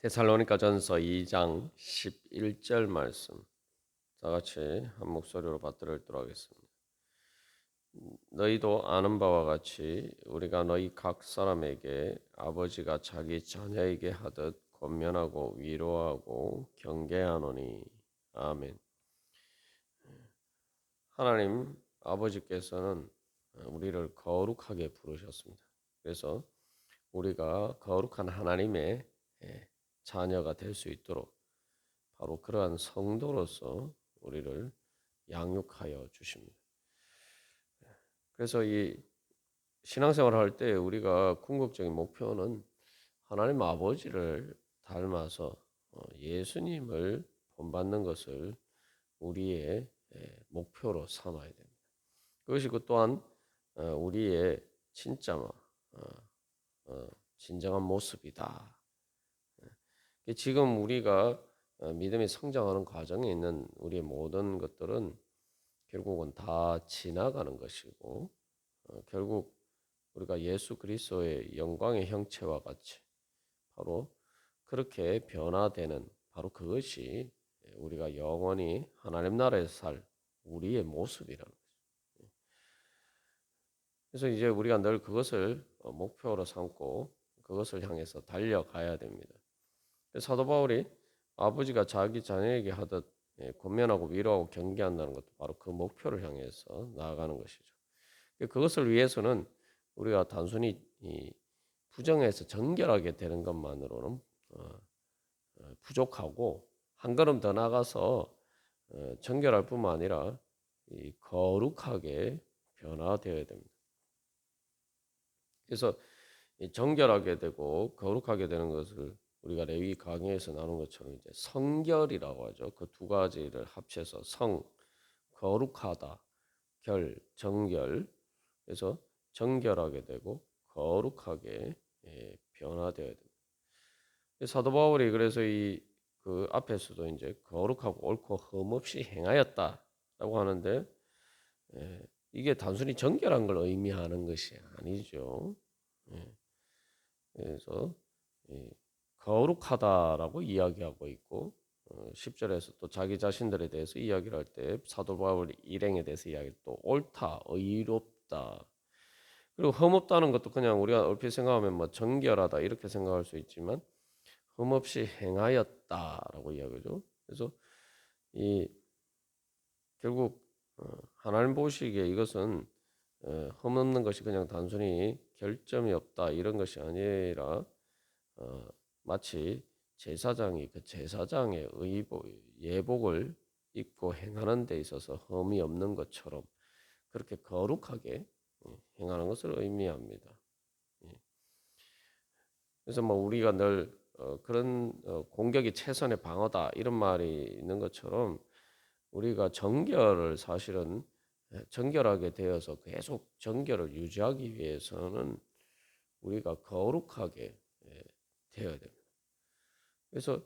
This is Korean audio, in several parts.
데살로니가전서 2장 11절 말씀 다 같이 한 목소리로 받들어 읽도록 하겠습니다. 너희도 아는 바와 같이 우리가 너희 각 사람에게 아버지가 자기 자녀에게 하듯 권면하고 위로하고 경계하노니. 아멘. 하나님 아버지께서는 우리를 거룩하게 부르셨습니다. 그래서 우리가 거룩한 하나님의 자녀가 될 수 있도록 바로 그러한 성도로서 우리를 양육하여 주십니다. 그래서 이 신앙생활을 할 때 우리가 궁극적인 목표는 하나님 아버지를 닮아서 예수님을 본받는 것을 우리의 목표로 삼아야 됩니다. 그것이 그 또한 우리의 진짜 진정한 모습이다. 지금 우리가 믿음이 성장하는 과정에 있는 우리의 모든 것들은 결국은 다 지나가는 것이고 결국 우리가 예수 그리스도의 영광의 형체와 같이 바로 그렇게 변화되는 바로 그것이 우리가 영원히 하나님 나라에서 살 우리의 모습이라는 거죠. 그래서 이제 우리가 늘 그것을 목표로 삼고 그것을 향해서 달려가야 됩니다. 사도 바울이 아버지가 자기 자녀에게 하듯 권면하고 위로하고 경계한다는 것도 바로 그 목표를 향해서 나아가는 것이죠. 그것을 위해서는 우리가 단순히 부정에서 정결하게 되는 것만으로는 부족하고 한 걸음 더 나가서 정결할 뿐만 아니라 거룩하게 변화되어야 됩니다. 그래서 정결하게 되고 거룩하게 되는 것을 우리가 레위 강해에서 나눈 것처럼 이제 성결이라고 하죠. 그 두 가지를 합쳐서 거룩하다, 정결. 그래서 정결하게 되고 거룩하게 변화되어야 됩니다. 사도 바울이 그래서 그 앞에서도 이제 거룩하고 옳고 흠없이 행하였다라고 하는데 이게 단순히 정결한 걸 의미하는 것이 아니죠. 그래서 거룩하다라고 이야기하고 있고 10절에서 또 자기 자신들에 대해서 이야기를 할 때 사도 바울이 일행에 대해서 이야기를 또 옳다, 의롭다. 그리고 흠없다는 것도 그냥 우리가 얼핏 생각하면 뭐 정결하다 이렇게 생각할 수 있지만 흠없이 행하였다라고 이야기죠. 그래서 이 결국 하나님 보시기에 이것은 흠없는 것이 그냥 단순히 결점이 없다 이런 것이 아니라 마치 제사장이 그 제사장의 예복을 입고 행하는 데 있어서 흠이 없는 것처럼 그렇게 거룩하게 행하는 것을 의미합니다. 그래서 뭐 우리가 늘 그런 공격이 최선의 방어다 이런 말이 있는 것처럼 우리가 정결을 사실은 정결하게 되어서 계속 정결을 유지하기 위해서는 우리가 거룩하게 되어야 됩니다. 그래서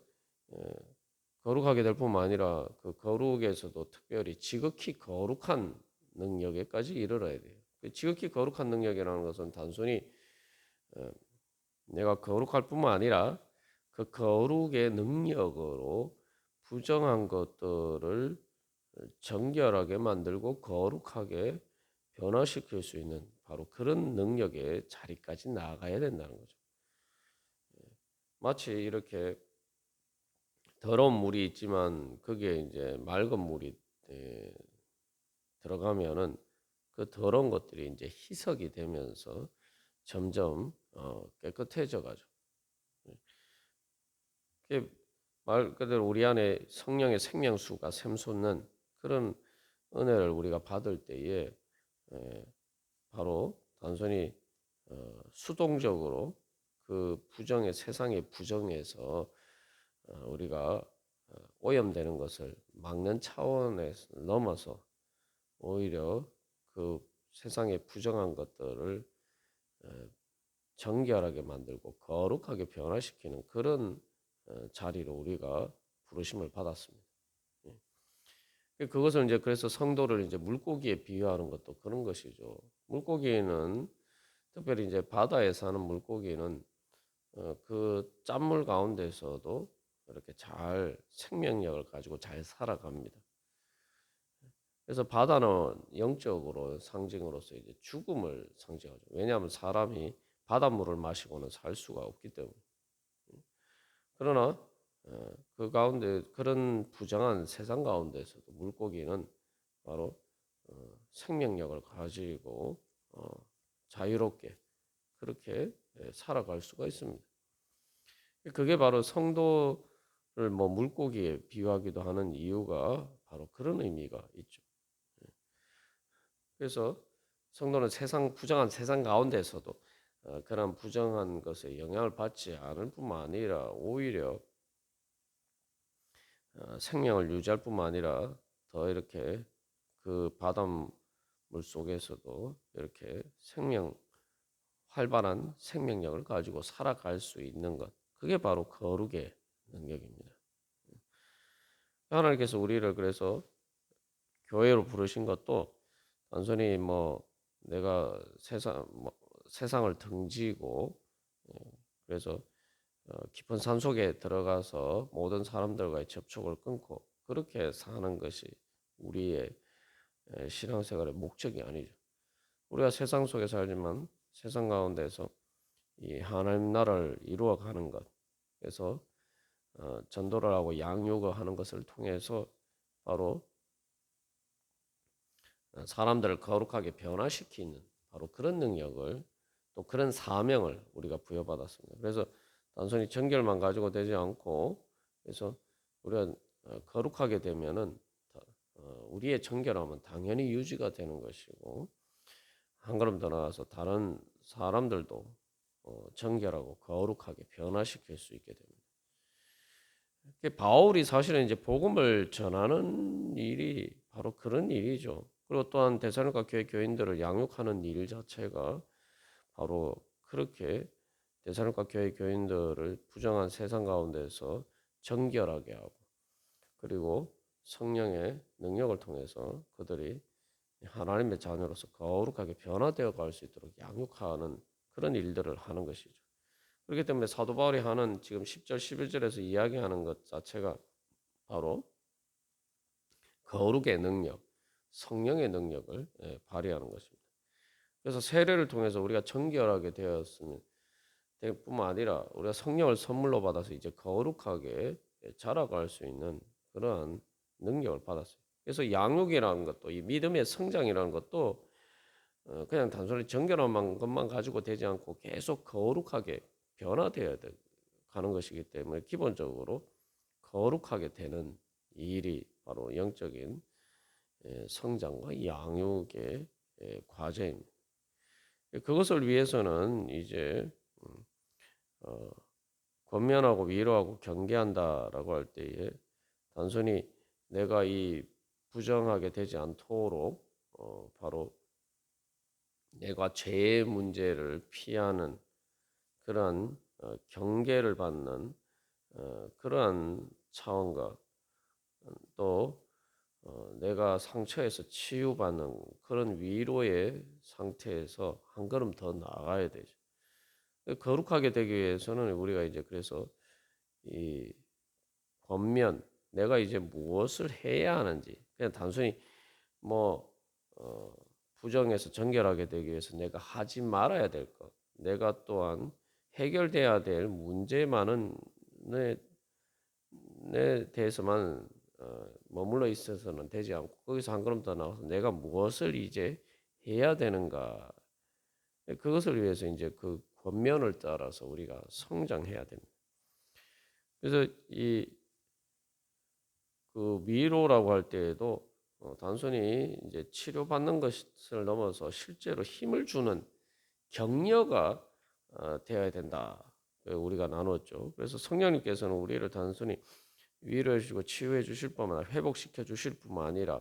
거룩하게 될 뿐만 아니라 그 거룩에서도 특별히 지극히 거룩한 능력에까지 이르러야 돼요. 지극히 거룩한 능력이라는 것은 단순히 내가 거룩할 뿐만 아니라 그 거룩의 능력으로 부정한 것들을 정결하게 만들고 거룩하게 변화시킬 수 있는 바로 그런 능력의 자리까지 나아가야 된다는 거죠. 마치 이렇게 더러운 물이 있지만 거기에 이제 맑은 물이 들어가면은 그 더러운 것들이 이제 희석이 되면서 점점 깨끗해져 가죠. 말 그대로 우리 안에 성령의 생명수가 샘솟는 그런 은혜를 우리가 받을 때에 바로 단순히 수동적으로 그 부정의 세상의 부정에서 우리가 오염되는 것을 막는 차원에 넘어서 오히려 그 세상의 부정한 것들을 정결하게 만들고 거룩하게 변화시키는 그런 자리로 우리가 부르심을 받았습니다. 그것을 이제 그래서 성도를 이제 물고기에 비유하는 것도 그런 것이죠. 물고기는 특별히 이제 바다에 사는 물고기는 그 짠물 가운데서도 이렇게 잘 생명력을 가지고 잘 살아갑니다. 그래서 바다는 영적으로 상징으로서 이제 죽음을 상징하죠. 왜냐하면 사람이 바닷물을 마시고는 살 수가 없기 때문에. 그러나 그 가운데 그런 부정한 세상 가운데서도 물고기는 바로 생명력을 가지고 자유롭게 그렇게 살아갈 수가 있습니다. 그게 바로 성도를 뭐 물고기에 비유하기도 하는 이유가 바로 그런 의미가 있죠. 그래서 성도는 세상 부정한 세상 가운데서도 그런 부정한 것에 영향을 받지 않을 뿐만 아니라 오히려 생명을 유지할 뿐만 아니라 더 이렇게 그 바닷물 속에서도 이렇게 활발한 생명력을 가지고 살아갈 수 있는 것. 그게 바로 거룩의 능력입니다. 하나님께서 우리를 그래서 교회로 부르신 것도 단순히 뭐 내가 세상을 등지고 그래서 깊은 산 속에 들어가서 모든 사람들과의 접촉을 끊고 그렇게 사는 것이 우리의 신앙생활의 목적이 아니죠. 우리가 세상 속에 살지만 세상 가운데서 이 하나님 나라를 이루어가는 것, 그래서 전도를 하고 양육을 하는 것을 통해서 바로 사람들을 거룩하게 변화시키는 바로 그런 능력을 또 그런 사명을 우리가 부여받았습니다. 그래서 단순히 정결만 가지고 되지 않고 그래서 우리가 거룩하게 되면은 우리의 정결함은 당연히 유지가 되는 것이고 한 걸음 더 나아가서 다른 사람들도 정결하고 거룩하게 변화시킬 수 있게 됩니다. 바울이 사실은 이제 복음을 전하는 일이 바로 그런 일이죠. 그리고 또한 데살로니가 교회 교인들을 양육하는 일 자체가 바로 그렇게 데살로니가 교회 교인들을 부정한 세상 가운데서 정결하게 하고 그리고 성령의 능력을 통해서 그들이 하나님의 자녀로서 거룩하게 변화되어 갈 수 있도록 양육하는 그런 일들을 하는 것이죠. 그렇기 때문에 사도 바울이 하는 지금 10절 11절에서 이야기하는 것 자체가 바로 거룩의 능력, 성령의 능력을 발휘하는 것입니다. 그래서 세례를 통해서 우리가 정결하게 되었으면 될 뿐만 아니라 우리가 성령을 선물로 받아서 이제 거룩하게 자라갈 수 있는 그러한 능력을 받았어요. 그래서 양육이라는 것도 이 믿음의 성장이라는 것도 그냥 단순히 정결한 것만 가지고 되지 않고 계속 거룩하게 변화되어야 가는 것이기 때문에 기본적으로 거룩하게 되는 일이 바로 영적인 성장과 양육의 과제입니다. 그것을 위해서는 이제 어, 권면하고 위로하고 경계한다라고 할 때에 단순히 내가 이 부정하게 되지 않도록 바로 내가 죄의 문제를 피하는 그러한 경계를 받는 그러한 차원과 또 내가 상처에서 치유받는 그런 위로의 상태에서 한 걸음 더 나아가야 되죠. 거룩하게 되기 위해서는 우리가 이제 그래서 이 권면 내가 이제 무엇을 해야 하는지 그냥 단순히 뭐 부정해서 정결하게 되기 위해서 내가 하지 말아야 될 것, 내가 또한 해결돼야 될 문제만은 내 대해서만 머물러 있어서는 되지 않고 거기서 한 걸음 더 나와서 내가 무엇을 이제 해야 되는가 그것을 위해서 이제 그 권면을 따라서 우리가 성장해야 됩니다. 그래서 이 그 위로라고 할 때에도 단순히 이제 치료받는 것을 넘어서 실제로 힘을 주는 격려가 되어야 된다. 우리가 나눴죠. 그래서 성령님께서는 우리를 단순히 위로해 주시고 치유해 주실 뿐만 아니라 회복시켜 주실 뿐만 아니라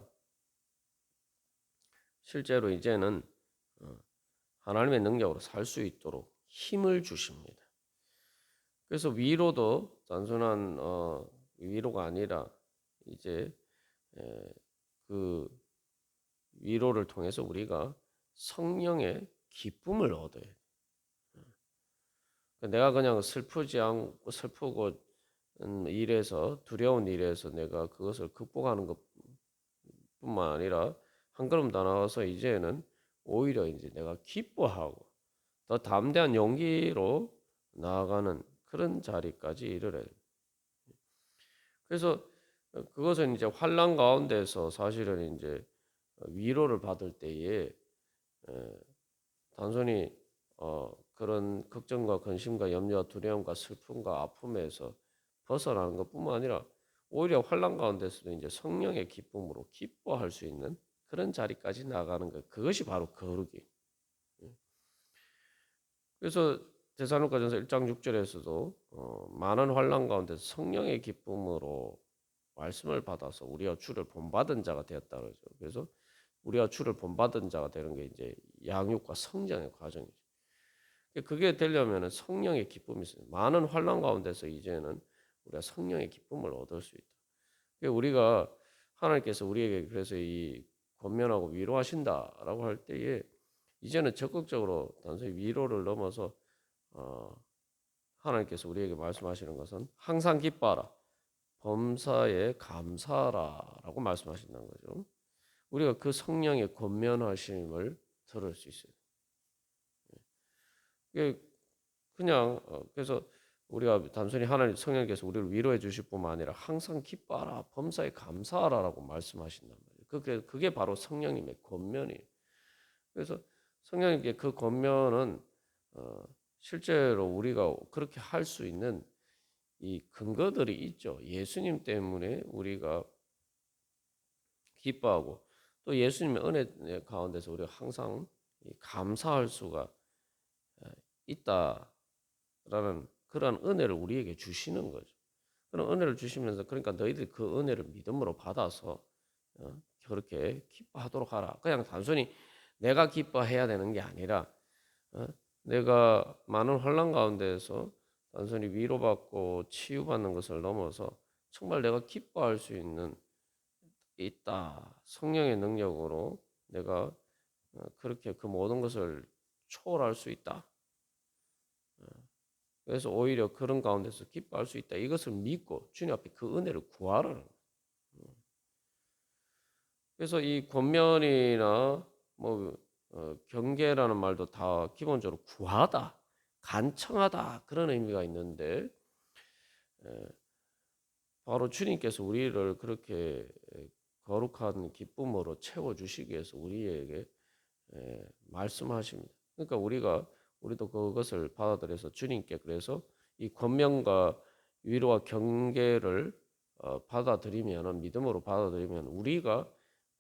실제로 이제는 하나님의 능력으로 살 수 있도록 힘을 주십니다. 그래서 위로도 단순한 위로가 아니라 이제 그 위로를 통해서 우리가 성령의 기쁨을 얻어야 돼요. 내가 그냥 슬프지 않고 슬프고 일에서 두려운 일에서 내가 그것을 극복하는 것뿐만 아니라 한 걸음 더 나아가서 이제는 오히려 이제 내가 기뻐하고 더 담대한 용기로 나아가는 그런 자리까지 이르러야 돼. 그래서 그것은 이제 환난 가운데서 사실은 이제 위로를 받을 때에 에, 단순히 그런 걱정과 근심과 염려와 두려움과 슬픔과 아픔에서 벗어나는 것뿐만 아니라 오히려 환난 가운데서도 이제 성령의 기쁨으로 기뻐할 수 있는 그런 자리까지 나가는 것, 그것이 바로 거룩이. 그래서 데살로니가전서 1장 6절에서도 많은 환난 가운데서 성령의 기쁨으로 말씀을 받아서 우리가 주를 본받은 자가 되었다 그러죠. 그래서 우리가 주를 본받은 자가 되는 게 이제 양육과 성장의 과정이죠. 그게 되려면 성령의 기쁨이 있어요. 많은 환난 가운데서 이제는 우리가 성령의 기쁨을 얻을 수 있다. 우리가 하나님께서 우리에게 그래서 이 권면하고 위로하신다라고 할 때에 이제는 적극적으로 단순히 위로를 넘어서 하나님께서 우리에게 말씀하시는 것은 항상 기뻐하라, 범사에 감사하라라고 말씀하신다는 거죠. 우리가 그 성령의 권면하심을 들을 수 있어요. 그냥 그래서 우리가 단순히 하나님 성령께서 우리를 위로해 주실 뿐만 아니라 항상 기뻐하라, 범사에 감사하라라고 말씀하신단 말이에요. 그게 바로 성령님의 권면이에요. 그래서 성령님께 그 권면은 실제로 우리가 그렇게 할 수 있는 이 근거들이 있죠. 예수님 때문에 우리가 기뻐하고 또 예수님의 은혜 가운데서 우리가 항상 감사할 수가 있다라는 그런 은혜를 우리에게 주시는 거죠. 그런 은혜를 주시면서 그러니까 너희들이 그 은혜를 믿음으로 받아서 그렇게 기뻐하도록 하라. 그냥 단순히 내가 기뻐해야 되는 게 아니라 내가 많은 혼란 가운데에서 단순히 위로받고 치유받는 것을 넘어서 정말 내가 기뻐할 수 있다. 성령의 능력으로 내가 그렇게 그 모든 것을 초월할 수 있다. 그래서 오히려 그런 가운데서 기뻐할 수 있다. 이것을 믿고 주님 앞에 그 은혜를 구하라는 거예요. 그래서 이 권면이나 뭐 경계라는 말도 다 기본적으로 구하다, 간청하다 그런 의미가 있는데 바로 주님께서 우리를 그렇게 거룩한 기쁨으로 채워 주시기 위해서 우리에게 말씀하십니다. 그러니까 우리도 그것을 받아들여서 주님께 그래서 이 권면과 위로와 경계를 받아들이면 믿음으로 받아들이면 우리가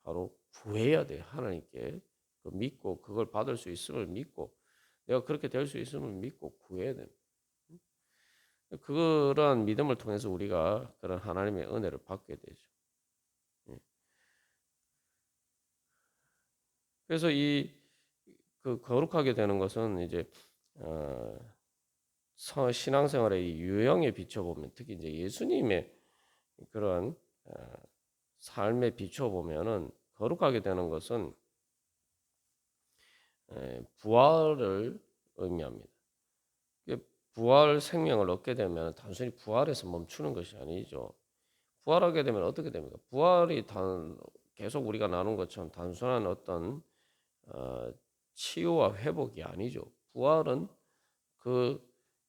바로 구해야 돼. 하나님께 믿고 그걸 받을 수 있음을 믿고 내가 그렇게 될 수 있음을 믿고 구해야 돼. 그러한 믿음을 통해서 우리가 그런 하나님의 은혜를 받게 되죠. 그래서 그 거룩하게 되는 것은 이제 어, 신앙생활의 유형에 비춰보면 특히 이제 예수님의 그런 삶에 비춰보면은 거룩하게 되는 것은 부활을 의미합니다. 부활 생명을 얻게 되면 단순히 부활에서 멈추는 것이 아니죠. 부활하게 되면 어떻게 됩니까? 부활이 계속 우리가 나눈 것처럼 단순한 어떤 어, 치유와 회복이 아니죠. 부활은 그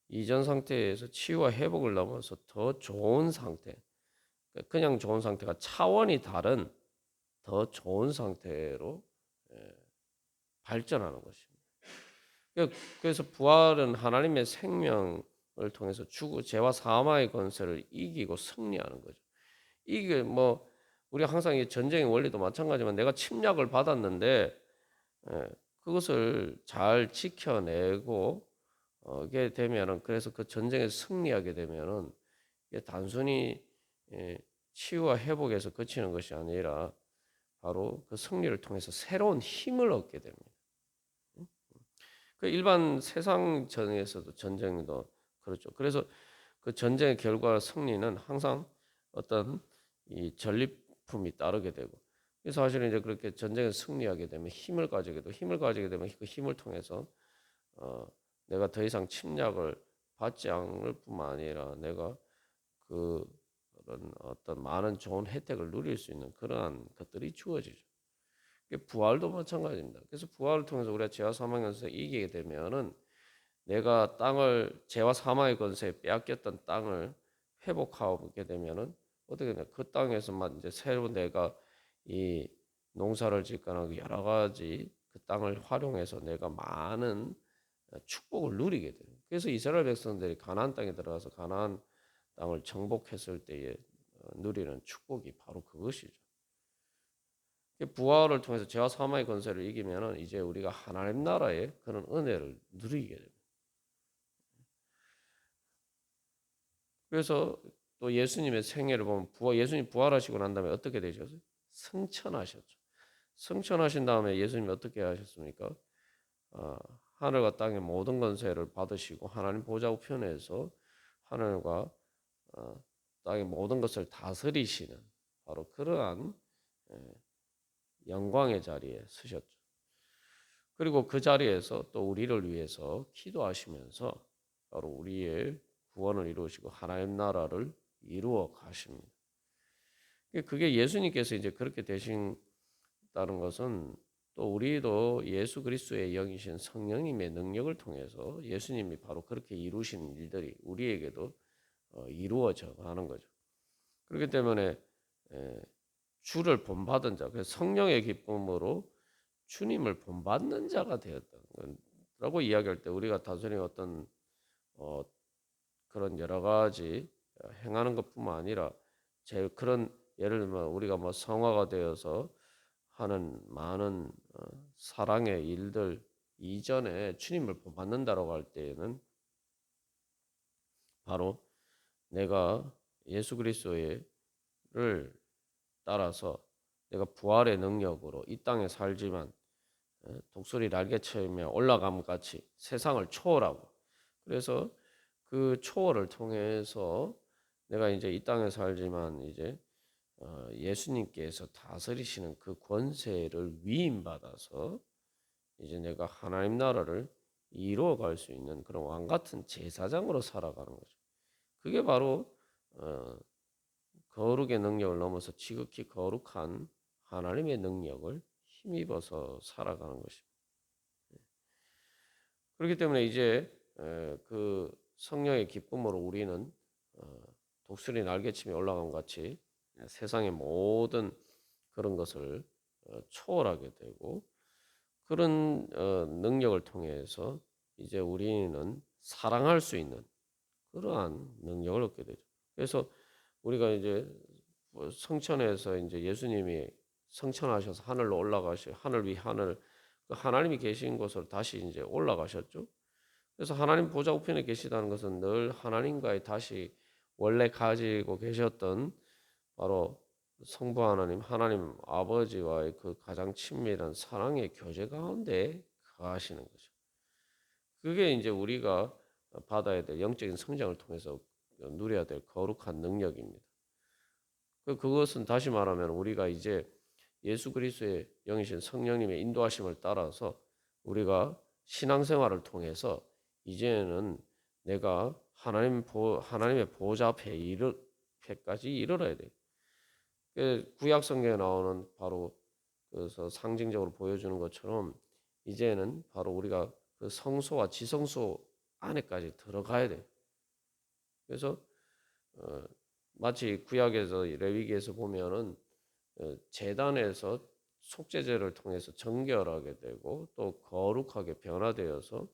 이전 상태에서 치유와 회복을 넘어서 더 좋은 상태, 그냥 좋은 상태가 차원이 다른 더 좋은 상태로 발전하는 것입니다. 그래서 부활은 하나님의 생명을 통해서 죄와 사망의 권세를 이기고 승리하는 거죠. 이게 뭐 우리 항상 이 전쟁의 원리도 마찬가지지만 내가 침략을 받았는데 그것을 잘 지켜내고 게 되면은 그래서 그 전쟁에 승리하게 되면은 이게 단순히 치유와 회복에서 그치는 것이 아니라 바로 그 승리를 통해서 새로운 힘을 얻게 됩니다. 그 일반 세상 전에서도 전쟁도 그렇죠. 그래서 그 전쟁의 결과 승리는 항상 어떤 이 전리품이 따르게 되고 그래서 사실은 이제 그렇게 전쟁에 승리하게 되면 힘을 가지게 되고 힘을 가지게 되면 그 힘을 통해서 내가 더 이상 침략을 받지 않을 뿐만 아니라 내가 그런 어떤 많은 좋은 혜택을 누릴 수 있는 그러한 것들이 주어지죠. 부활도 마찬가지입니다. 그래서 부활을 통해서 우리가 죄와 사망의 권세에 이기게 되면은 내가 땅을 죄와 사망의 권세에 빼앗겼던 땅을 회복하게 되면은 어떻게 되냐? 그 땅에서만 이제 새로 내가 이 농사를 짓거나 여러 가지 그 땅을 활용해서 내가 많은 축복을 누리게 돼요. 그래서 이스라엘 백성들이 가나안 땅에 들어가서 가나안 땅을 정복했을 때에 누리는 축복이 바로 그것이죠. 부활을 통해서 죄와 사망의 권세를 이기면은 이제 우리가 하나님 나라의 그런 은혜를 누리게 됩니다. 그래서 또 예수님의 생애를 보면 예수님 부활하시고 난 다음에 어떻게 되셨어요? 승천하셨죠. 승천하신 다음에 예수님이 어떻게 하셨습니까? 하늘과 땅의 모든 권세를 받으시고 하나님 보좌 우편에서 하늘과 땅의 모든 것을 다스리시는 바로 그러한 영광의 자리에 서셨죠. 그리고 그 자리에서 또 우리를 위해서 기도하시면서 바로 우리의 구원을 이루시고 하나님 나라를 이루어 가십니다. 그게 예수님께서 이제 그렇게 되신다는 것은 또 우리도 예수 그리스도의 영이신 성령님의 능력을 통해서 예수님이 바로 그렇게 이루신 일들이 우리에게도 이루어져 가는 거죠. 그렇기 때문에 주를 본받은 자, 그래서 성령의 기쁨으로 주님을 본받는 자가 되었다라고 이야기할 때 우리가 단순히 어떤 그런 여러 가지 행하는 것뿐만 아니라 그런 예를 들면 우리가 뭐 성화가 되어서 하는 많은 사랑의 일들 이전에 주님을 본받는다라고 할 때에는 바로 내가 예수 그리스도를 따라서 내가 부활의 능력으로 이 땅에 살지만 독수리 날개처럼 올라감 같이 세상을 초월하고 그래서 그 초월을 통해서 내가 이제 이 땅에 살지만 이제 예수님께서 다스리시는 그 권세를 위임받아서 이제 내가 하나님 나라를 이루어갈 수 있는 그런 왕 같은 제사장으로 살아가는 거죠. 그게 바로 거룩의 능력을 넘어서 지극히 거룩한 하나님의 능력을 힘입어서 살아가는 것입니다. 그렇기 때문에 이제 그 성령의 기쁨으로 우리는 독수리 날개침에 올라간 같이 세상의 모든 그런 것을 초월하게 되고 그런 능력을 통해서 이제 우리는 사랑할 수 있는 그러한 능력을 얻게 되죠. 그래서 우리가 이제 성천에서 이제 예수님이 성천하셔서 하늘로 올라가시 하늘 위 하늘 그 하나님이 계신 곳으로 다시 이제 올라가셨죠. 그래서 하나님 보좌 우편에 계시다는 것은 늘 하나님과의 다시 원래 가지고 계셨던 바로 성부 하나님 아버지와의 그 가장 친밀한 사랑의 교제 가운데 거하시는 거죠. 그게 이제 우리가 받아야 될 영적인 성장을 통해서 누려야 될 거룩한 능력입니다. 그것은 다시 말하면 우리가 이제 예수 그리스도의 영이신 성령님의 인도하심을 따라서 우리가 신앙생활을 통해서 이제는 내가 하나님의 보좌 앞에 이르까지 이르러야 돼. 구약 성경에 나오는 바로 그래서 상징적으로 보여주는 것처럼 이제는 바로 우리가 그 성소와 지성소 안에까지 들어가야 돼. 그래서 마치 구약에서 레위기에서 보면은 제단에서 속죄제를 통해서 정결하게 되고 또 거룩하게 변화되어서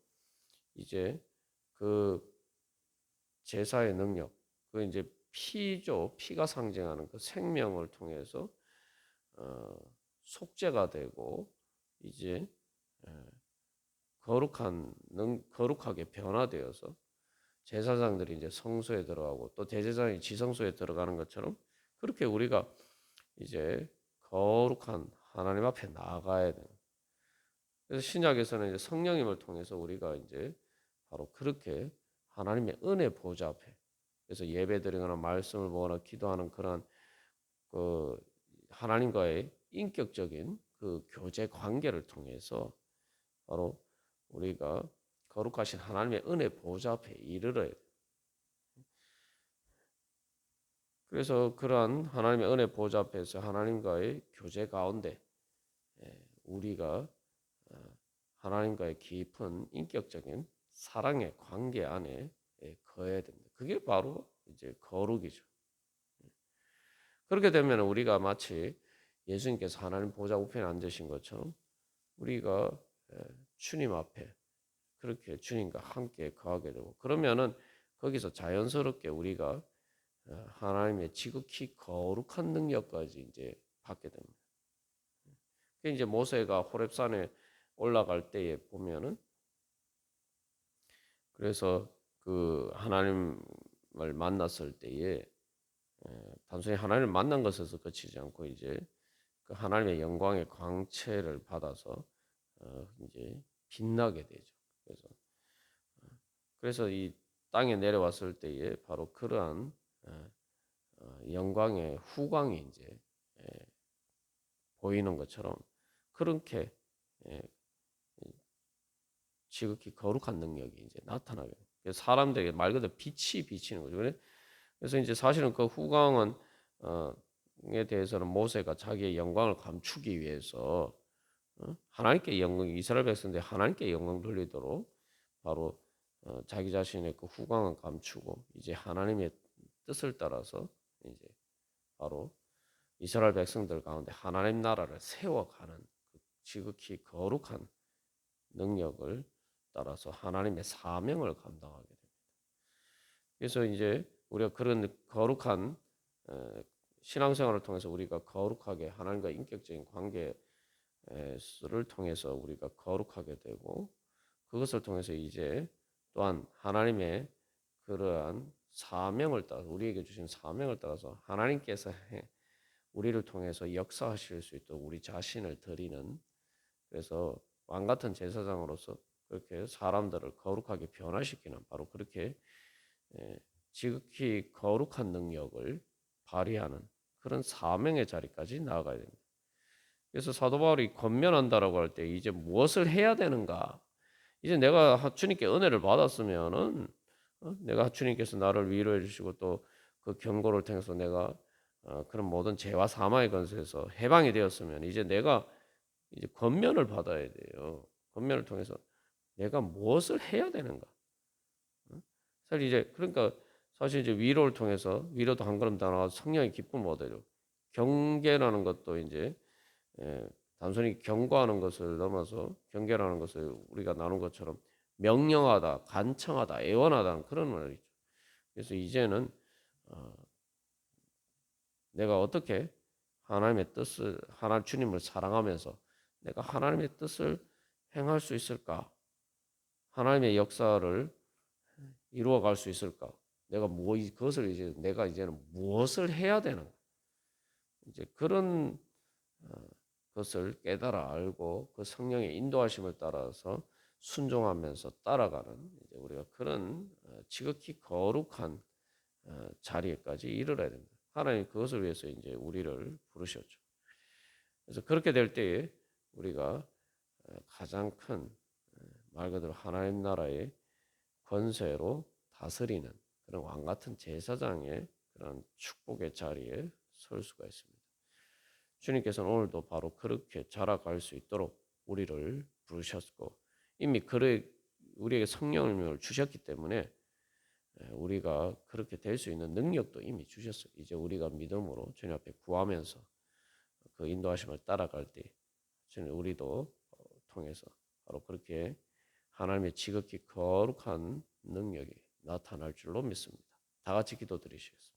이제 그 제사의 능력, 그 이제 피죠, 피가 상징하는 그 생명을 통해서 속죄가 되고 이제 거룩하게 변화되어서 제사장들이 이제 성소에 들어가고 또 대제사장이 지성소에 들어가는 것처럼 그렇게 우리가 이제 거룩한 하나님 앞에 나아가야 돼요. 그래서 신약에서는 이제 성령님을 통해서 우리가 이제 바로 그렇게 하나님의 은혜 보좌 앞에 그래서 예배드리거나 말씀을 보거나 기도하는 그런 그 하나님과의 인격적인 그 교제 관계를 통해서 바로 우리가 거룩하신 하나님의 은혜 보좌 앞에 이르러야 돼. 그래서 그러한 하나님의 은혜 보좌 앞에서 하나님과의 교제 가운데 우리가 하나님과의 깊은 인격적인 사랑의 관계 안에 거해야 됩니다. 그게 바로 이제 거룩이죠. 그렇게 되면 우리가 마치 예수님께서 하나님 보좌 우편에 앉으신 것처럼 우리가 주님 앞에 그렇게 주님과 함께 거하게 되고 그러면은 거기서 자연스럽게 우리가 하나님의 지극히 거룩한 능력까지 이제 받게 됩니다. 그 이제 모세가 호렙산에 올라갈 때에 보면은 그래서 그 하나님을 만났을 때에 단순히 하나님을 만난 것에서 그치지 않고 이제 그 하나님의 영광의 광채를 받아서 이제 빛나게 되죠. 그래서 이 땅에 내려왔을 때에 바로 그러한 영광의 후광이 이제 보이는 것처럼 그렇게 지극히 거룩한 능력이 이제 나타나게 돼요. 사람들에게 말 그대로 빛이 비치는 거죠. 그래서 이제 사실은 그 후광은 에 대해서는 모세가 자기의 영광을 감추기 위해서 하나님께 영광 이스라엘 백성들이 하나님께 영광 돌리도록 바로 자기 자신의 그 후광을 감추고 이제 하나님의 뜻을 따라서 이제 바로 이스라엘 백성들 가운데 하나님 나라를 세워가는 그 지극히 거룩한 능력을 따라서 하나님의 사명을 감당하게 됩니다. 그래서 이제 우리가 그런 거룩한 신앙생활을 통해서 우리가 거룩하게 하나님과 인격적인 관계를 통해서 우리가 거룩하게 되고 그것을 통해서 이제 또한 하나님의 그러한 사명을 따라 우리에게 주신 사명을 따라서 하나님께서 우리를 통해서 역사하실 수 있도록 우리 자신을 드리는 그래서 왕 같은 제사장으로서 그렇게 사람들을 거룩하게 변화시키는 바로 그렇게 지극히 거룩한 능력을 발휘하는 그런 사명의 자리까지 나아가야 됩니다. 그래서 사도 바울이 권면한다라고 할 때 이제 무엇을 해야 되는가? 이제 내가 주님께 은혜를 받았으면은 내가 주님께서 나를 위로해 주시고 또 그 경고를 통해서 내가 그런 모든 죄와 사망의 권세에서 해방이 되었으면 이제 내가 이제 권면을 받아야 돼요. 권면을 통해서 내가 무엇을 해야 되는가? 사실 이제 그러니까 사실 이제 위로를 통해서 위로도 한 걸음 더 나아가 성령의 기쁨을 얻어요. 경계라는 것도 이제 단순히 경고하는 것을 넘어서 경계라는 것을 우리가 나눈 것처럼 명령하다, 간청하다, 애원하다는 그런 말이죠. 그래서 이제는 내가 어떻게 하나님의 뜻을 하나님 주님을 사랑하면서 내가 하나님의 뜻을 행할 수 있을까? 하나님의 역사를 이루어갈 수 있을까? 내가 그것을 이제 내가 이제는 무엇을 해야 되는가? 이제 그런 것을 깨달아 알고 그 성령의 인도하심을 따라서 순종하면서 따라가는 이제 우리가 그런 지극히 거룩한 자리에까지 이르러야 됩니다. 하나님 그것을 위해서 이제 우리를 부르셨죠. 그래서 그렇게 될 때에 우리가 가장 큰 말 그대로 하나님 나라의 권세로 다스리는 그런 왕 같은 제사장의 그런 축복의 자리에 설 수가 있습니다. 주님께서는 오늘도 바로 그렇게 자라갈 수 있도록 우리를 부르셨고 이미 우리에게 성령을 주셨기 때문에 우리가 그렇게 될 수 있는 능력도 이미 주셨어요. 이제 우리가 믿음으로 주님 앞에 구하면서 그 인도하심을 따라갈 때 주님 우리도 통해서 바로 그렇게 하나님의 지극히 거룩한 능력이 나타날 줄로 믿습니다. 다 같이 기도드리시겠습니다.